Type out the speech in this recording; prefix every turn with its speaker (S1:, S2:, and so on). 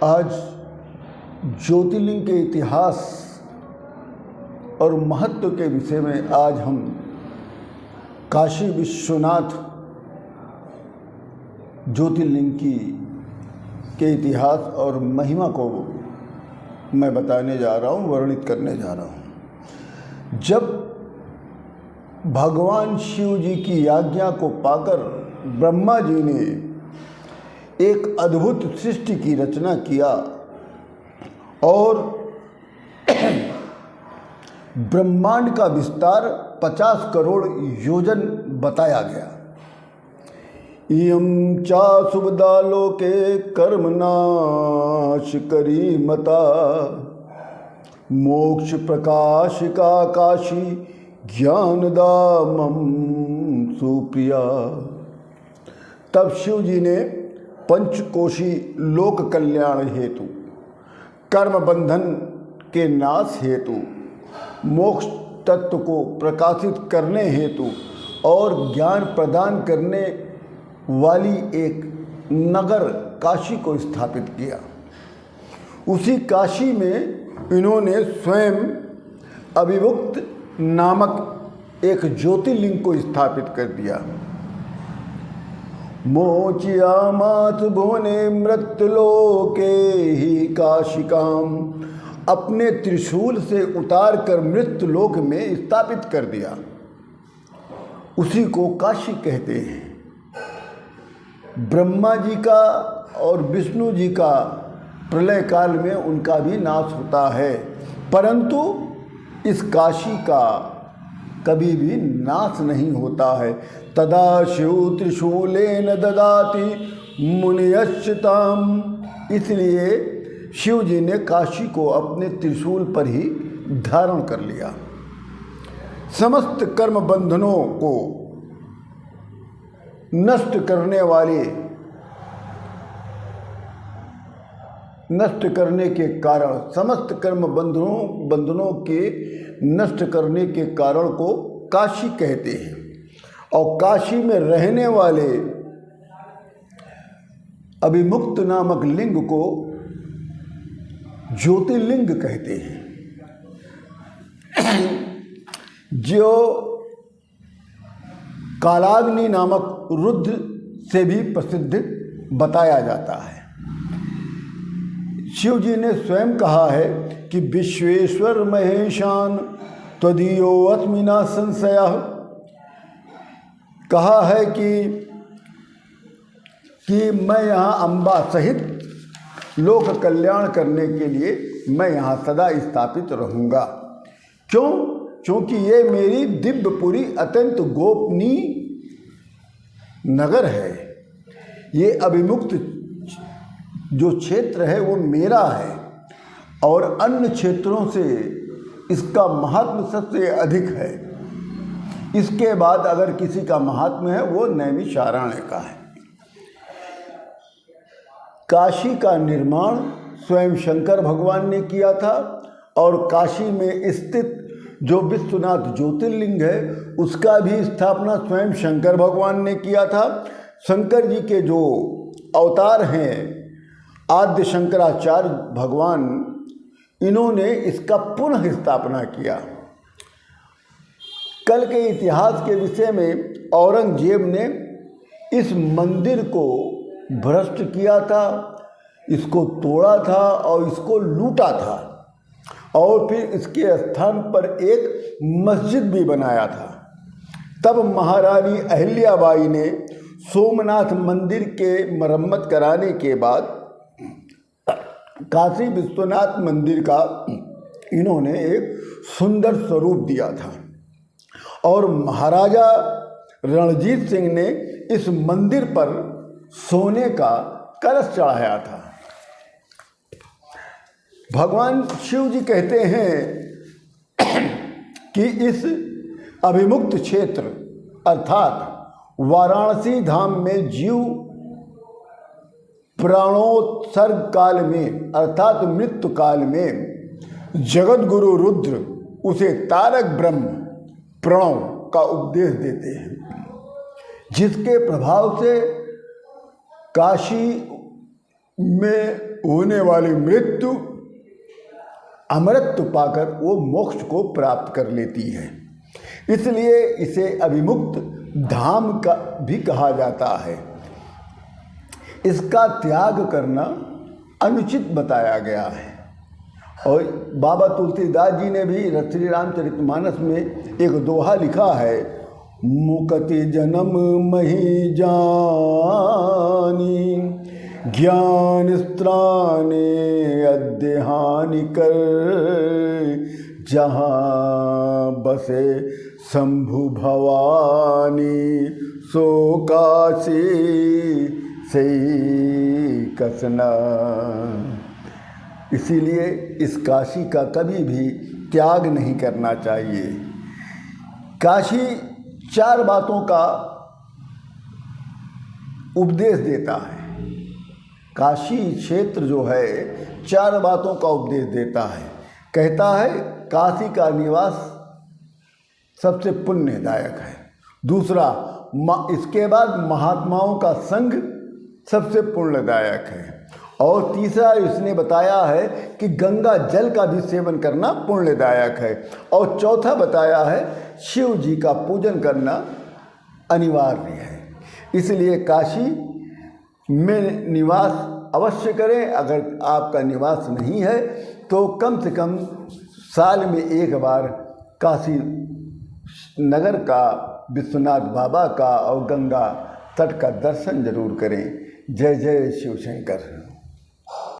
S1: आज ज्योतिर्लिंग के इतिहास और महत्व के विषय में आज हम काशी विश्वनाथ ज्योतिर्लिंग के इतिहास और महिमा को मैं बताने जा रहा हूँ, वर्णित करने जा रहा हूँ। जब भगवान शिव जी की आज्ञा को पाकर ब्रह्मा जी ने एक अद्भुत सृष्टि की रचना किया और ब्रह्मांड का विस्तार 50 करोड़ योजन बताया गया। इयं चा सुबदालोके कर्मनाश करी मता मोक्ष प्रकाशिका काशी ज्ञानदामं सुप्रिया। तब शिव जी ने पंचकोशी लोक कल्याण हेतु, कर्म बंधन के नाश हेतु, मोक्ष तत्व को प्रकाशित करने हेतु और ज्ञान प्रदान करने वाली एक नगर काशी को स्थापित किया। उसी काशी में इन्होंने स्वयं अभिमुक्त नामक एक ज्योतिर्लिंग को स्थापित कर दिया। मोचयामास भुवने मृत्युलोके ही काशिकाम, अपने त्रिशूल से उतार कर मृत्युलोक में स्थापित कर दिया। उसी को काशी कहते हैं। ब्रह्मा जी का और विष्णु जी का प्रलय काल में उनका भी नाश होता है, परंतु इस काशी का कभी भी नाश नहीं होता है। तदा शिव त्रिशूलेन ददाति मुनियश्चिताम, इसलिए शिव जी ने काशी को अपने त्रिशूल पर ही धारण कर लिया। समस्त कर्म बंधनों को नष्ट करने के कारण, समस्त कर्म बंधनों के नष्ट करने के कारण को काशी कहते हैं। और काशी में रहने वाले अभिमुक्त नामक लिंग को ज्योतिर्लिंग कहते हैं, जो कालाग्नि नामक रुद्र से भी प्रसिद्ध बताया जाता है। शिव जी ने स्वयं कहा है कि विश्वेश्वर महेशान त्वदीयो अस्मि न संशयः, कहा है कि मैं यहाँ अम्बा सहित लोक कल्याण करने के लिए मैं यहाँ सदा स्थापित रहूँगा। क्यों? क्योंकि ये मेरी दिव्यपुरी अत्यंत गोपनीय नगर है। ये अभिमुक्त जो क्षेत्र है वो मेरा है और अन्य क्षेत्रों से इसका महात्म्य सबसे अधिक है। इसके बाद अगर किसी का महात्म्य है वो नैमिषारण्य का है। काशी का निर्माण स्वयं शंकर भगवान ने किया था और काशी में स्थित जो विश्वनाथ ज्योतिर्लिंग है उसका भी स्थापना स्वयं शंकर भगवान ने किया था। शंकर जी के जो अवतार हैं आद्य शंकराचार्य भगवान, इन्होंने इसका पुनः स्थापना किया। कल के इतिहास के विषय में औरंगजेब ने इस मंदिर को भ्रष्ट किया था, इसको तोड़ा था और इसको लूटा था और फिर इसके स्थान पर एक मस्जिद भी बनाया था। तब महारानी अहिल्याबाई ने सोमनाथ मंदिर के मरम्मत कराने के बाद काशी विश्वनाथ मंदिर का इन्होंने एक सुंदर स्वरूप दिया था और महाराजा रणजीत सिंह ने इस मंदिर पर सोने का कलश चढ़ाया था। भगवान शिव जी कहते हैं कि इस अभिमुक्त क्षेत्र अर्थात वाराणसी धाम में जीव प्राणोत्सर्ग काल में अर्थात मृत्यु काल में जगत गुरु रुद्र उसे तारक ब्रह्म प्रणव का उपदेश देते हैं, जिसके प्रभाव से काशी में होने वाली मृत्यु अमरत्व पाकर वो मोक्ष को प्राप्त कर लेती है। इसलिए इसे अभिमुक्त धाम का भी कहा जाता है। इसका त्याग करना अनुचित बताया गया है। और बाबा तुलसीदास जी ने भी श्री रामचरितमानस में एक दोहा लिखा है, मुकति जन्म मही जानी, ज्ञान स्त्राने अद्य हानि कर, जहाँ बसे शंभु भवानी, सो काशी से कसना। इसीलिए इस काशी का कभी भी त्याग नहीं करना चाहिए। काशी 4 बातों का उपदेश देता है। काशी क्षेत्र जो है 4 बातों का उपदेश देता है। कहता है काशी का निवास सबसे पुण्यदायक है। दूसरा, इसके बाद महात्माओं का संग सबसे पुण्यदायक है। और तीसरा इसने बताया है कि गंगा जल का भी सेवन करना पुण्यदायक है। और चौथा बताया है शिव जी का पूजन करना अनिवार्य है। इसलिए काशी में निवास अवश्य करें। अगर आपका निवास नहीं है तो कम से कम साल में एक बार काशी नगर का, विश्वनाथ बाबा का और गंगा तट का दर्शन जरूर करें। जय जय शिव शंकर।